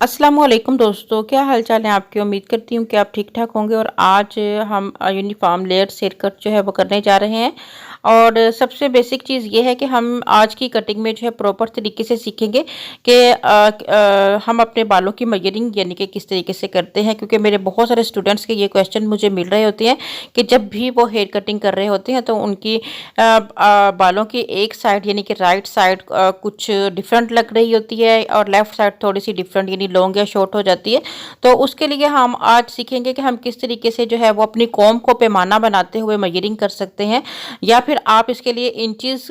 अस्सलाम वालेकुम दोस्तों, क्या हाल चाल है आपकी। उम्मीद करती हूँ कि आप ठीक ठाक होंगे। और आज हम यूनिफॉर्म लेयर हेयर कट जो है वो करने जा रहे हैं। और सबसे बेसिक चीज़ ये है कि हम आज की कटिंग में जो है प्रॉपर तरीके से सीखेंगे कि हम अपने बालों की मेजरिंग यानी कि किस तरीके से करते हैं, क्योंकि मेरे बहुत सारे स्टूडेंट्स के ये क्वेश्चन मुझे मिल रहे होते हैं कि जब भी वो हेयर कटिंग कर रहे होते हैं तो उनकी बालों की एक साइड यानी कि राइट साइड कुछ डिफरेंट लग रही होती है और लेफ्ट साइड थोड़ी सी डिफरेंट यानी लॉन्ग या शॉर्ट हो जाती है। तो उसके लिए हम आज सीखेंगे कि हम किस तरीके से जो है वो अपनी कॉम को पैमाना बनाते हुए मेजरिंग कर सकते हैं, या फिर आप इसके लिए इंचेस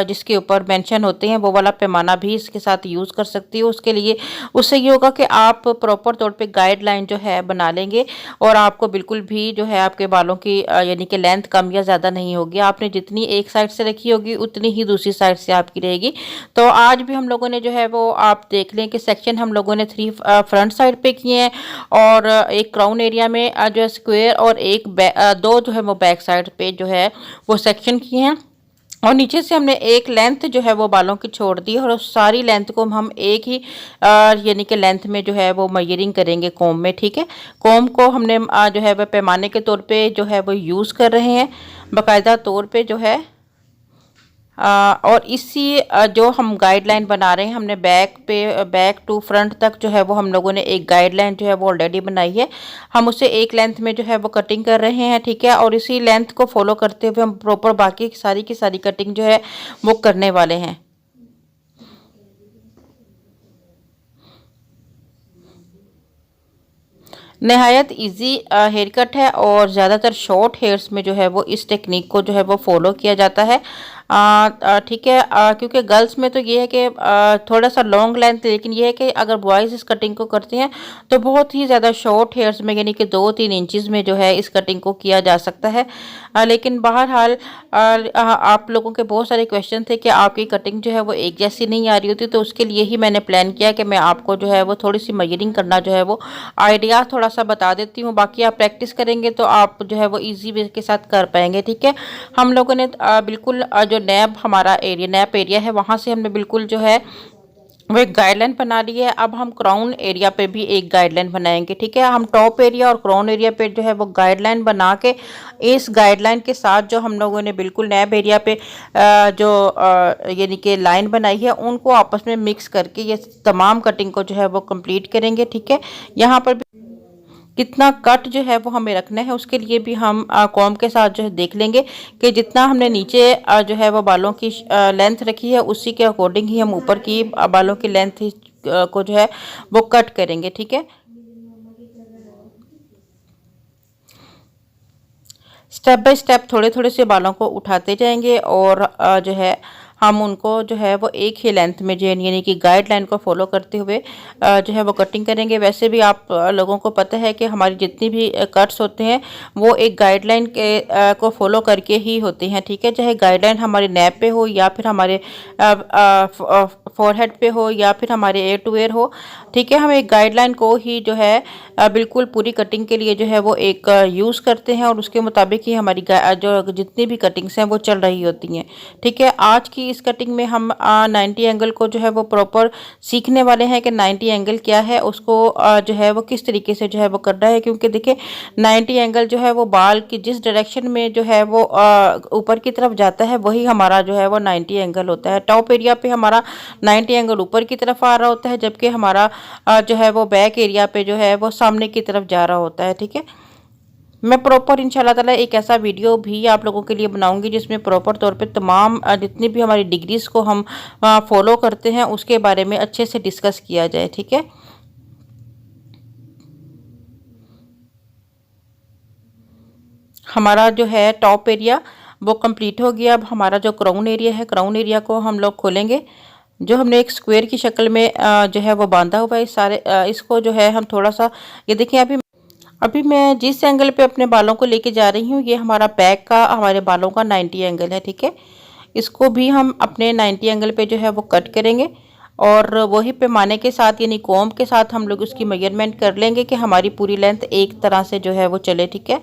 जिसके ऊपर मेंशन होते हैं वो वाला पैमाना भी इसके साथ यूज़ कर सकती हो। उसके लिए उससे ये होगा कि आप प्रॉपर तौर पे गाइडलाइन जो है बना लेंगे और आपको बिल्कुल भी जो है आपके बालों की यानी कि लेंथ कम या ज़्यादा नहीं होगी। आपने जितनी एक साइड से रखी होगी उतनी ही दूसरी साइड से आपकी रहेगी। तो आज भी हम लोगों ने जो है वो आप देख लें कि सेक्शन हम लोगों ने 3 फ्रंट साइड पे किए हैं और एक क्राउन एरिया में जो है स्क्वायर और एक 2 जो है वो बैक साइड पे जो है वो सेक्शन किए हैं। और नीचे से हमने एक लेंथ जो है वो बालों की छोड़ दी और उस सारी लेंथ को हम एक ही यानी कि लेंथ में जो है वो मेजरिंग करेंगे कॉम में। ठीक है, कॉम को हमने जो है वह पैमाने के तौर पे जो है वो यूज़ कर रहे हैं बाकायदा तौर पे जो है। और इसी जो हम गाइडलाइन बना रहे हैं हमने बैक टू फ्रंट तक जो है वो हम लोगों ने एक गाइडलाइन जो है वो ऑलरेडी बनाई है। हम उसे एक लेंथ में जो है वो कटिंग कर रहे हैं। ठीक है, और इसी लेंथ को फॉलो करते हुए हम प्रॉपर बाकी सारी की सारी कटिंग जो है वो करने वाले हैं। नहायत इजी हेयर कट है और ज़्यादातर शॉर्ट हेयर्स में जो है वो इस टेक्निक को जो है वो फॉलो किया जाता है। ठीक है, क्योंकि गर्ल्स में तो ये है कि थोड़ा सा लॉन्ग लेंथ, लेकिन ये है कि अगर बॉयज़ इस कटिंग को करते हैं तो बहुत ही ज़्यादा शॉर्ट हेयर्स में यानी कि 2-3 इंचेस में जो है इस कटिंग को किया जा सकता है। लेकिन बहरहाल आप लोगों के बहुत सारे क्वेश्चन थे कि आपकी कटिंग जो है वो एक जैसी नहीं आ रही होती, तो उसके लिए ही मैंने प्लान किया कि मैं आपको जो है वो थोड़ी सी मेजरिंग करना जो है वो आइडिया थोड़ा सा बता देती हूँ। बाकी आप प्रैक्टिस करेंगे तो आप जो है वो इजी वे के साथ कर पाएंगे। ठीक है, हम लोगों ने बिल्कुल जो नैब हमारा एरिया नैप एरिया है वहाँ से हमने बिल्कुल जो है वो एक गाइडलाइन बना ली है। अब हम क्राउन एरिया पे भी एक गाइडलाइन बनाएंगे। ठीक है, हम टॉप एरिया और क्राउन एरिया पे जो है वो गाइडलाइन बना के इस गाइडलाइन के साथ जो हम लोगों ने बिल्कुल नैब एरिया पे जो यानी कि लाइन बनाई है उनको आपस में मिक्स करके ये तमाम कटिंग को जो है वो कंप्लीट करेंगे। ठीक है, यहाँ पर कितना कट जो है वो हमें रखना है उसके लिए भी हम कॉम के साथ जो है देख लेंगे कि जितना हमने नीचे जो है वो बालों की लेंथ रखी है उसी के अकॉर्डिंग ही हम ऊपर की बालों की लेंथ को जो है वो कट करेंगे। ठीक है, स्टेप बाय स्टेप थोड़े थोड़े से बालों को उठाते जाएंगे और जो है हम उनको जो है वो एक ही लेंथ में जो यानी कि गाइडलाइन को फॉलो करते हुए जो है वो कटिंग करेंगे। वैसे भी आप लोगों को पता है कि हमारी जितनी भी कट्स होते हैं वो एक गाइडलाइन के को फॉलो करके ही होते हैं। ठीक है, चाहे गाइडलाइन हमारे नैप पे हो या फिर हमारे फोरहेड पे हो या फिर हमारे एयर टू एयर हो। ठीक है, हम एक गाइडलाइन को ही जो है बिल्कुल पूरी कटिंग के लिए जो है वो एक यूज़ करते हैं और उसके मुताबिक ही हमारी जो जितनी भी कटिंग्स हैं वो चल रही होती हैं। ठीक है, आज की इस कटिंग में हम 90 एंगल को जो है वो प्रॉपर सीखने वाले हैं कि 90 एंगल क्या है, उसको जो है वो किस तरीके से जो है वो करना है। क्योंकि देखिए 90 एंगल जो है वो बाल की जिस डायरेक्शन में जो है वो ऊपर की तरफ जाता है वही हमारा जो है वो 90 एंगल होता है। टॉप एरिया पे हमारा 90 एंगल ऊपर की तरफ आ रहा होता है, जबकि हमारा जो है वो बैक एरिया पे जो है वो सामने की तरफ जा रहा होता है। ठीक है, मैं प्रॉपर इंशाल्लाह ताला एक ऐसा वीडियो भी आप लोगों के लिए बनाऊंगी जिसमें प्रॉपर तौर पे तमाम जितनी भी हमारी डिग्रीज को हम फॉलो करते हैं उसके बारे में अच्छे से डिस्कस किया जाए। ठीक है, हमारा जो है टॉप एरिया वो कंप्लीट हो गया। अब हमारा जो क्राउन एरिया है, क्राउन एरिया को हम लोग खोलेंगे। जो हमने एक स्क्वायर की शक्ल में जो है वो बांधा हुआ है, इस सारे इसको जो है हम थोड़ा सा ये देखिए अभी मैं जिस एंगल पे अपने बालों को लेके जा रही हूँ ये हमारा बैक का हमारे बालों का 90 एंगल है। ठीक है, इसको भी हम अपने 90 एंगल पे जो है वो कट करेंगे और वही पैमाने के साथ यानी कॉम्ब के साथ हम लोग उसकी मेजरमेंट कर लेंगे कि हमारी पूरी लेंथ एक तरह से जो है वो चले। ठीक है,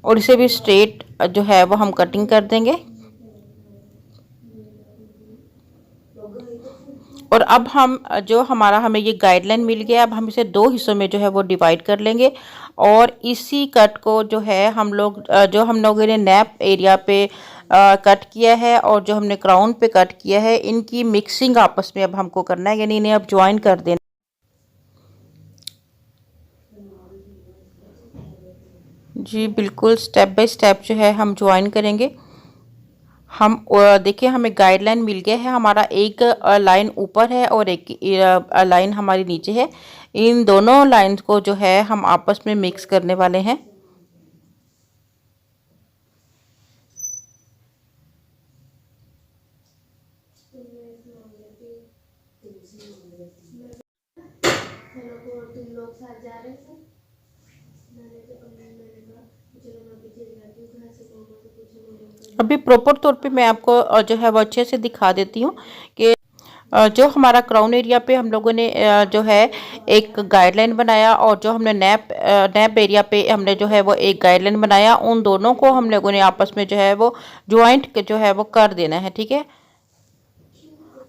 और इसे भी स्ट्रेट जो है वो हम कटिंग कर देंगे। और अब हम जो हमारा हमें ये गाइडलाइन मिल गया, अब हम इसे दो हिस्सों में जो है वो डिवाइड कर लेंगे। और इसी कट को जो है हम लोग जो हम लोगों ने नैप एरिया पे कट किया है और जो हमने क्राउन पे कट किया है, इनकी मिक्सिंग आपस में अब हमको करना है, यानी इन्हें अब ज्वाइन कर देना। जी बिल्कुल, स्टेप बाय स्टेप जो है हम ज्वाइन करेंगे। हम देखिए हमें गाइडलाइन मिल गया है, हमारा एक लाइन ऊपर है और एक लाइन हमारी नीचे है। इन दोनों लाइंस को जो है हम आपस में मिक्स करने वाले हैं। अभी प्रॉपर तौर पे मैं आपको जो है वो अच्छे से दिखा देती हूँ कि जो हमारा क्राउन एरिया पे हम लोगों ने जो है एक गाइडलाइन बनाया, और जो हमने नैप एरिया पे हमने जो है वो एक गाइडलाइन बनाया, उन दोनों को हम लोगों ने आपस में जो है वो ज्वाइंट जो है वो कर देना है। ठीक है,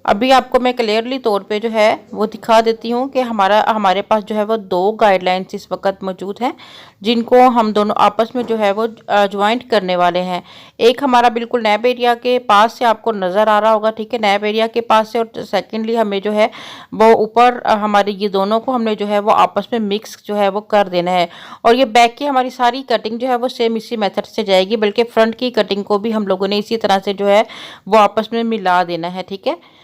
अभी आपको मैं क्लियरली तौर पे जो है वो दिखा देती हूँ कि हमारे पास जो है वो दो गाइडलाइंस इस वक्त मौजूद हैं, जिनको हम दोनों आपस में जो है वो ज्वाइंट करने वाले हैं। एक हमारा बिल्कुल नैप एरिया के पास से आपको नज़र आ रहा होगा, ठीक है, नैप एरिया के पास से। और सेकेंडली हमें जो है वो ऊपर हमारे ये दोनों को हमने जो है वो आपस में मिक्स जो है वो कर देना है। और ये बैक की हमारी सारी कटिंग जो है वो सेम इसी मेथड से जाएगी, बल्कि फ्रंट की कटिंग को भी हम लोगों ने इसी तरह से जो है वो आपस में मिला देना है। ठीक है।